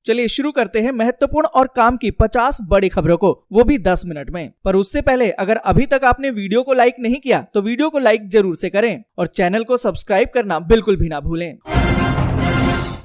चलिए शुरू करते हैं महत्वपूर्ण और काम की 50 बड़ी खबरों को, वो भी 10 मिनट में। पर उससे पहले अगर अभी तक आपने वीडियो को लाइक नहीं किया तो वीडियो को लाइक जरूर से करें और चैनल को सब्सक्राइब करना बिल्कुल भी ना भूलें।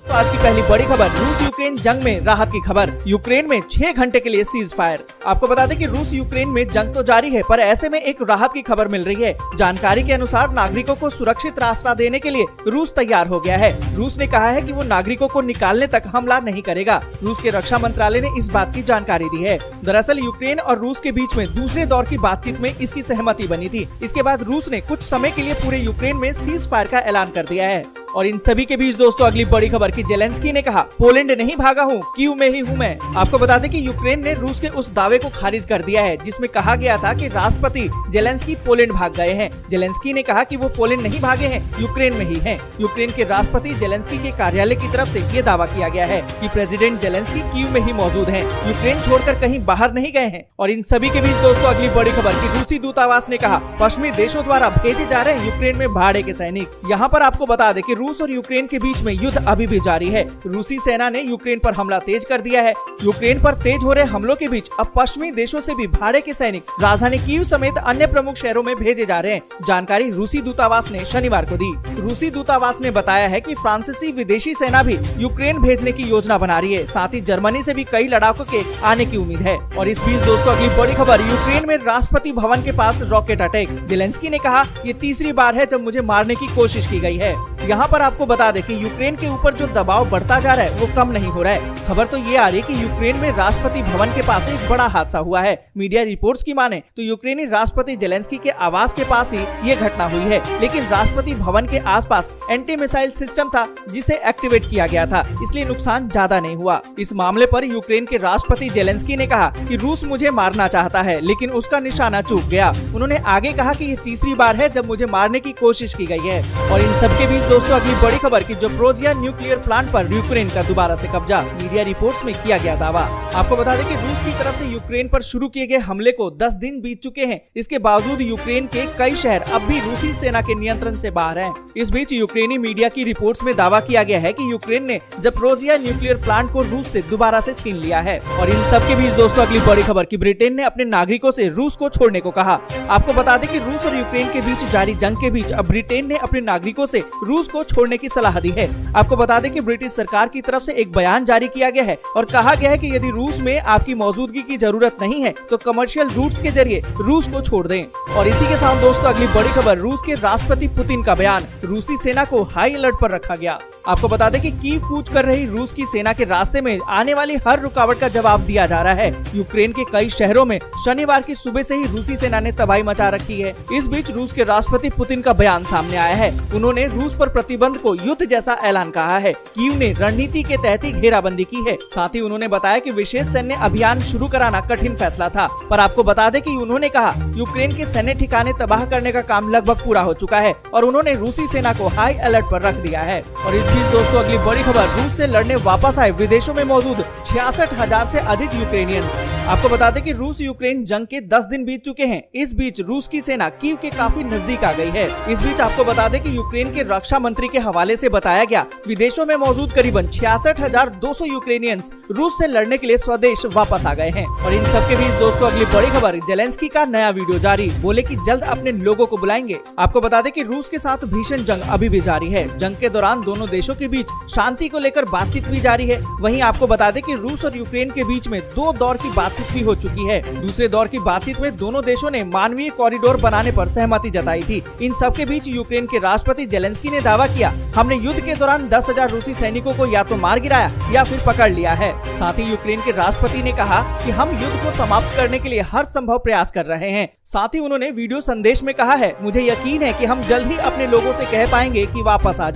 तो आज की पहली बड़ी खबर, रूस यूक्रेन जंग में राहत की खबर। यूक्रेन में 6 घंटे के लिए सीज फायर। आपको बता दें कि रूस यूक्रेन में जंग तो जारी है, पर ऐसे में एक राहत की खबर मिल रही है। जानकारी के अनुसार नागरिकों को सुरक्षित रास्ता देने के लिए रूस तैयार हो गया है। रूस ने कहा है कि वो नागरिकों को निकालने तक हमला नहीं करेगा। रूस के रक्षा मंत्रालय ने इस बात की जानकारी दी है। दरअसल यूक्रेन और रूस के बीच में दूसरे दौर की बातचीत में इसकी सहमति बनी थी। इसके बाद रूस ने कुछ समय के लिए पूरे यूक्रेन में सीज फायर का ऐलान कर दिया है। और इन सभी के बीच दोस्तों अगली बड़ी खबर की जेलेंस्की ने कहा, पोलैंड नहीं भागा हूँ, कीव में ही हूँ मैं। आपको बता दें कि यूक्रेन ने रूस के उस दावे को खारिज कर दिया है जिसमें कहा गया था कि राष्ट्रपति जेलेंस्की पोलैंड भाग गए हैं। जेलेंस्की ने कहा कि वो पोलैंड नहीं भागे हैं, यूक्रेन में ही हैं। यूक्रेन के राष्ट्रपति जेलेंस्की के कार्यालय की तरफ से ये दावा किया गया है कि प्रेसिडेंट जेलेंस्की कीव में ही मौजूद हैं, यूक्रेन छोड़कर कहीं बाहर नहीं गए हैं। और इन सभी के बीच दोस्तों अगली बड़ी खबर की रूसी दूतावास ने कहा, पश्चिमी देशों द्वारा भेजे जा रहे हैं यूक्रेन में भाड़े के सैनिक। यहाँ पर आपको बता दें कि रूस और यूक्रेन के बीच में युद्ध अभी भी जारी है। रूसी सेना ने यूक्रेन पर हमला तेज कर दिया है। यूक्रेन पर तेज हो रहे हमलों के बीच अब पश्चिमी देशों से भी भाड़े के सैनिक राजधानी कीव समेत अन्य प्रमुख शहरों में भेजे जा रहे हैं। जानकारी रूसी दूतावास ने शनिवार को दी। रूसी दूतावास ने बताया है कि फ्रांसीसी विदेशी सेना भी यूक्रेन भेजने की योजना बना रही है। साथ ही जर्मनी से भी कई लड़ाकों के आने की उम्मीद है। और इस बीच दोस्तों अगली बड़ी खबर, यूक्रेन में राष्ट्रपति भवन के पास रॉकेट अटैक। जेलेंस्की ने कहा, ये तीसरी बार है जब मुझे मारने की कोशिश की गई है। यहाँ पर आपको बता दें कि यूक्रेन के ऊपर जो दबाव बढ़ता जा रहा है वो कम नहीं हो रहा है। खबर तो ये आ रही है कि यूक्रेन में राष्ट्रपति भवन के पास एक बड़ा हादसा हुआ है। मीडिया रिपोर्ट्स की माने तो यूक्रेनी राष्ट्रपति जेलेंस्की के आवास के पास ही ये घटना हुई है, लेकिन राष्ट्रपति भवन के आसपास एंटी मिसाइल सिस्टम था जिसे एक्टिवेट किया गया था, इसलिए नुकसान ज्यादा नहीं हुआ। इस मामले पर यूक्रेन के राष्ट्रपति जेलेंस्की ने कहा कि रूस मुझे मारना चाहता है लेकिन उसका निशाना चूक गया। उन्होंने आगे कहा कि ये तीसरी बार है जब मुझे मारने की कोशिश की गई है। और इन सबके बीच दोस्तों अगली बड़ी खबर की ज़पोरिज़िया न्यूक्लियर प्लांट पर यूक्रेन का दोबारा से कब्जा। मीडिया रिपोर्ट्स में किया गया दावा। आपको बता दें कि रूस की तरफ से यूक्रेन पर शुरू किए गए हमले को 10 दिन बीत चुके हैं। इसके बावजूद यूक्रेन के कई शहर अब भी रूसी सेना के नियंत्रण से बाहर हैं। इस बीच यूक्रेनी मीडिया की रिपोर्ट्स में दावा किया गया है कि यूक्रेन ने ज़पोरिज़िया न्यूक्लियर प्लांट को रूस से दोबारा से छीन लिया है। और इन सब के बीच दोस्तों अगली बड़ी खबर की ब्रिटेन ने अपने नागरिकों से रूस को छोड़ने को कहा। आपको बता दें कि रूस और यूक्रेन के बीच जारी जंग के बीच अब ब्रिटेन ने अपने नागरिकों से रूस को छोड़ने की सलाह दी है। आपको बता दें कि ब्रिटिश सरकार की तरफ से एक बयान जारी किया गया है और कहा गया है कि यदि रूस में आपकी मौजूदगी की जरूरत नहीं है तो कमर्शियल रूट्स के जरिए रूस को छोड़ दें। और इसी के साथ दोस्तों अगली बड़ी खबर, रूस के राष्ट्रपति पुतिन का बयान। रूसी सेना को हाई अलर्ट पर रखा गया। आपको बता दें कि कीव कूच कर रही रूस की सेना के रास्ते में आने वाली हर रुकावट का जवाब दिया जा रहा है। यूक्रेन के कई शहरों में शनिवार की सुबह से ही रूसी सेना ने तबाही मचा रखी है। इस बीच रूस के राष्ट्रपति पुतिन का बयान सामने आया है। उन्होंने रूस पर प्रतिबंध को युद्ध जैसा ऐलान कहा है। कीव ने रणनीति के तहत ही घेराबंदी की है। साथ ही उन्होंने बताया कि विशेष सैन्य अभियान शुरू कराना कठिन फैसला था, पर आपको बता दें कि उन्होंने कहा यूक्रेन के सैन्य ठिकाने तबाह करने का काम लगभग पूरा हो चुका है और उन्होंने रूसी सेना को हाई अलर्ट पर रख दिया है। और इस बीच दोस्तों अगली बड़ी खबर, रूस से लड़ने वापस आए विदेशों में मौजूद 66,000 से अधिक यूक्रेनियंस। आपको बता दें कि रूस यूक्रेन जंग के 10 दिन बीत चुके हैं। इस बीच रूस की सेना कीव के काफी नजदीक आ गई है। इस बीच आपको बता दें कि यूक्रेन के रक्षा मंत्री के हवाले से बताया गया, विदेशों में मौजूद करीबन 66,200 यूक्रेनियंस रूस से लड़ने के लिए स्वदेश वापस आ गए हैं। और इन सब के बीच दोस्तों अगली बड़ी खबर, जेलेंस्की का नया वीडियो जारी, बोले कि जल्द अपने लोगों को बुलाएंगे। आपको बता दें कि रूस के साथ भीषण जंग अभी भी जारी है। जंग के दौरान दोनों देशों के बीच शांति को लेकर बातचीत भी जारी है। वहीं आपको बता दें कि रूस और यूक्रेन के बीच में 2 दौर की बातचीत भी हो चुकी है। दूसरे दौर की बातचीत में दोनों देशों ने मानवीय कॉरिडोर बनाने पर सहमति जताई थी। इन सब के बीच यूक्रेन के राष्ट्रपति जेलेंस्की ने दावा किया, हमने युद्ध के दौरान 10,000 रूसी सैनिकों को या तो मार गिराया या फिर पकड़ लिया है। साथ ही यूक्रेन के राष्ट्रपति ने कहा कि हम युद्ध को समाप्त करने के लिए हर संभव प्रयास कर रहे हैं। साथ ही उन्होंने वीडियो संदेश में कहा है, मुझे यकीन है कि हम जल्द ही अपने लोगों से कह पाएंगे कि वापस आ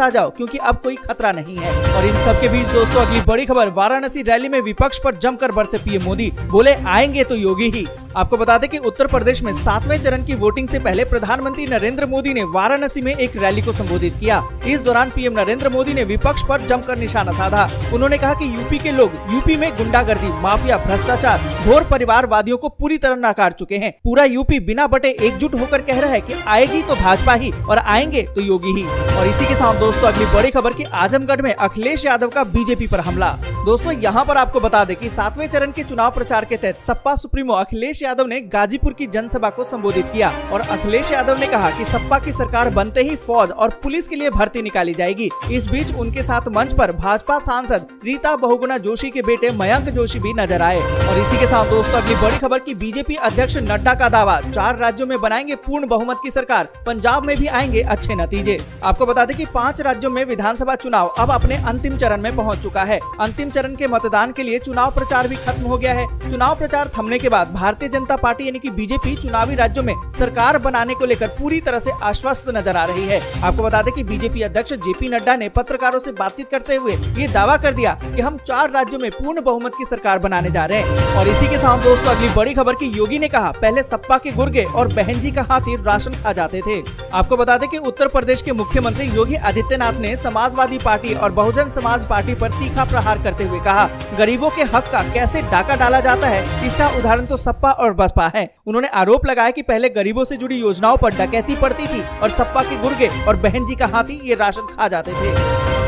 जाओ क्योंकि अब कोई खतरा नहीं है। और इन सब के बीच दोस्तों अगली बड़ी खबर, वाराणसी रैली में विपक्ष पर जमकर बरसे पीएम मोदी, बोले आएंगे तो योगी ही। आपको बता दें कि उत्तर प्रदेश में 7वें चरण की वोटिंग से पहले प्रधानमंत्री नरेंद्र मोदी ने वाराणसी में एक रैली को संबोधित किया। इस दौरान पीएम नरेंद्र मोदी ने विपक्ष पर जमकर निशाना साधा। उन्होंने कहा कि यूपी के लोग यूपी में गुंडागर्दी, माफिया, भ्रष्टाचार, घोर परिवारवादियों को पूरी तरह नकार चुके हैं। पूरा यूपी बिना बटे एकजुट होकर कह रहा है कि आएगी तो भाजपा ही और आएंगे तो योगी ही। और इसी के साथ दोस्तों अगली बड़ी खबर की आजमगढ़ में अखिलेश यादव का बीजेपी पर हमला। दोस्तों यहाँ पर आपको बता दें कि 7वें चरण के चुनाव प्रचार के तहत सपा सुप्रीमो अखिलेश यादव ने गाजीपुर की जनसभा को संबोधित किया और अखिलेश यादव ने कहा कि सपा की सरकार बनते ही फौज और पुलिस के लिए भर्ती निकाली जाएगी। इस बीच उनके साथ मंच पर भाजपा सांसद रीता बहुगुणा जोशी के बेटे मयंक जोशी भी नजर आए। और इसी के साथ दोस्तों अगली बड़ी खबर की बीजेपी अध्यक्ष नड्डा का दावा, 4 राज्यों में बनाएंगे पूर्ण बहुमत की सरकार, पंजाब में भी आएंगे अच्छे नतीजे। आपको बता दें कि 5 राज्यों में विधानसभा चुनाव अब अपने अंतिम चरण में पहुंच चुका है। अंतिम चरण के मतदान के लिए चुनाव प्रचार भी खत्म हो गया है। चुनाव प्रचार थमने के बाद भारतीय जनता पार्टी यानी कि बीजेपी चुनावी राज्यों में सरकार बनाने को लेकर पूरी तरह से आश्वस्त नजर आ रही है। आपको बता दें कि बीजेपी अध्यक्ष जेपी नड्डा ने पत्रकारों से बातचीत करते हुए ये दावा कर दिया कि हम 4 राज्यों में पूर्ण बहुमत की सरकार बनाने जा रहे हैं। और इसी के साथ दोस्तों अगली बड़ी खबर की योगी ने कहा, पहले सपा के गुर्गे और बहन जी का हाथी राशन खा जाते थे। आपको बता दें कि उत्तर प्रदेश के मुख्यमंत्री योगी आदित्यनाथ ने समाजवादी पार्टी और बहुजन समाज पार्टी पर तीखा प्रहार करते हुए कहा, गरीबों के हक का कैसे डाका डाला जाता है, इसका उदाहरण तो सपा और बसपा है। उन्होंने आरोप लगाया कि पहले गरीबों से जुड़ी योजनाओं पर डकैती पड़ती थी और सपा के गुर्गे और बहन जी का हाथी ये राशन खा जाते थे।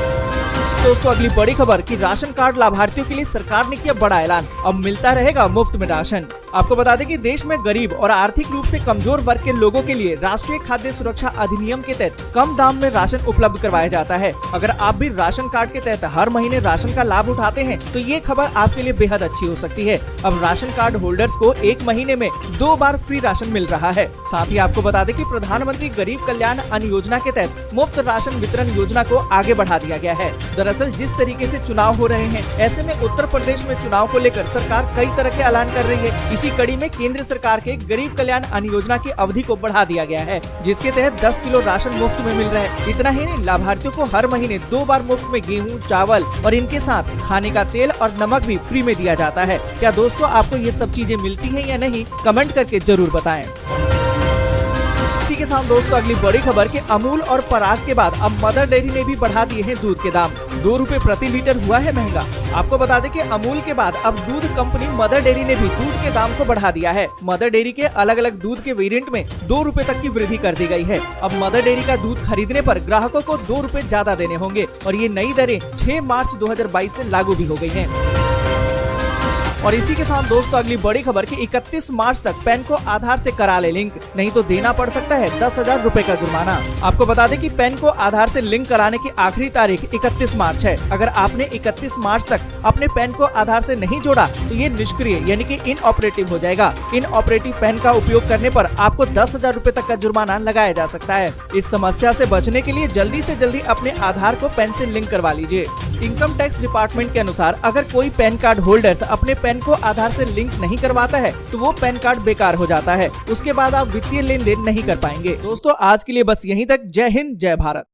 दोस्तों अगली बड़ी खबर कि राशन कार्ड लाभार्थियों के लिए सरकार ने किया बड़ा ऐलान, अब मिलता रहेगा मुफ्त में राशन। आपको बता दें कि देश में गरीब और आर्थिक रूप से कमजोर वर्ग के लोगों के लिए राष्ट्रीय खाद्य सुरक्षा अधिनियम के तहत कम दाम में राशन उपलब्ध करवाया जाता है। अगर आप भी राशन कार्ड के तहत हर महीने राशन का लाभ उठाते हैं तो ये खबर आपके लिए बेहद अच्छी हो सकती है। अब राशन कार्ड होल्डर्स को 1 महीने में 2 बार फ्री राशन मिल रहा है। साथ ही आपको बता दें कि प्रधानमंत्री गरीब कल्याण अन्न योजना के तहत मुफ्त राशन वितरण योजना को आगे बढ़ा दिया गया है। दरअसल जिस तरीके से चुनाव हो रहे हैं, ऐसे में उत्तर प्रदेश में चुनाव को लेकर सरकार कई तरह के ऐलान कर रही है। इसी कड़ी में केंद्र सरकार के गरीब कल्याण अन्न योजना की अवधि को बढ़ा दिया गया है, जिसके तहत 10 किलो राशन मुफ्त में मिल रहा है। इतना ही नहीं, लाभार्थियों को हर महीने 2 बार मुफ्त में गेहूं, चावल और इनके साथ खाने का तेल और नमक भी फ्री में दिया जाता है। क्या दोस्तों आपको ये सब चीजें मिलती हैं या नहीं, कमेंट करके जरूर बताएं। इसी के साथ दोस्तों अगली बड़ी खबर कि अमूल और पराग के बाद अब मदर डेयरी ने भी बढ़ा दिए हैं दूध के दाम। 2 रुपए प्रति लीटर हुआ है महंगा। आपको बता दें कि अमूल के बाद अब दूध कंपनी मदर डेयरी ने भी दूध के दाम को बढ़ा दिया है। मदर डेयरी के अलग अलग दूध के वेरिएंट में 2 रुपए तक की वृद्धि कर दी गई है। अब मदर डेयरी का दूध खरीदने पर ग्राहकों को 2 रुपए ज्यादा देने होंगे और ये नई दरें 6 मार्च 2022 से लागू भी हो गई हैं। और इसी के साथ दोस्तों अगली बड़ी खबर कि 31 मार्च तक पैन को आधार से करा ले लिंक, नहीं तो देना पड़ सकता है 10,000 रुपए का जुर्माना। आपको बता दें कि पैन को आधार से लिंक कराने की आखिरी तारीख 31 मार्च है। अगर आपने 31 मार्च तक अपने पैन को आधार से नहीं जोड़ा तो ये निष्क्रिय यानी कि इनऑपरेटिव हो जाएगा। इनऑपरेटिव पैन का उपयोग करने पर आपको 10,000 रुपए तक का जुर्माना लगाया जा सकता है। इस समस्या से बचने के लिए जल्दी से जल्दी अपने आधार को पैन से लिंक करवा लीजिए। इनकम टैक्स डिपार्टमेंट के अनुसार अगर कोई पैन कार्ड होल्डर्स अपने पैन को आधार से लिंक नहीं करवाता है तो वो पैन कार्ड बेकार हो जाता है। उसके बाद आप वित्तीय लेन देन नहीं कर पाएंगे। दोस्तों आज के लिए बस यहीं तक। जय हिंद, जय भारत।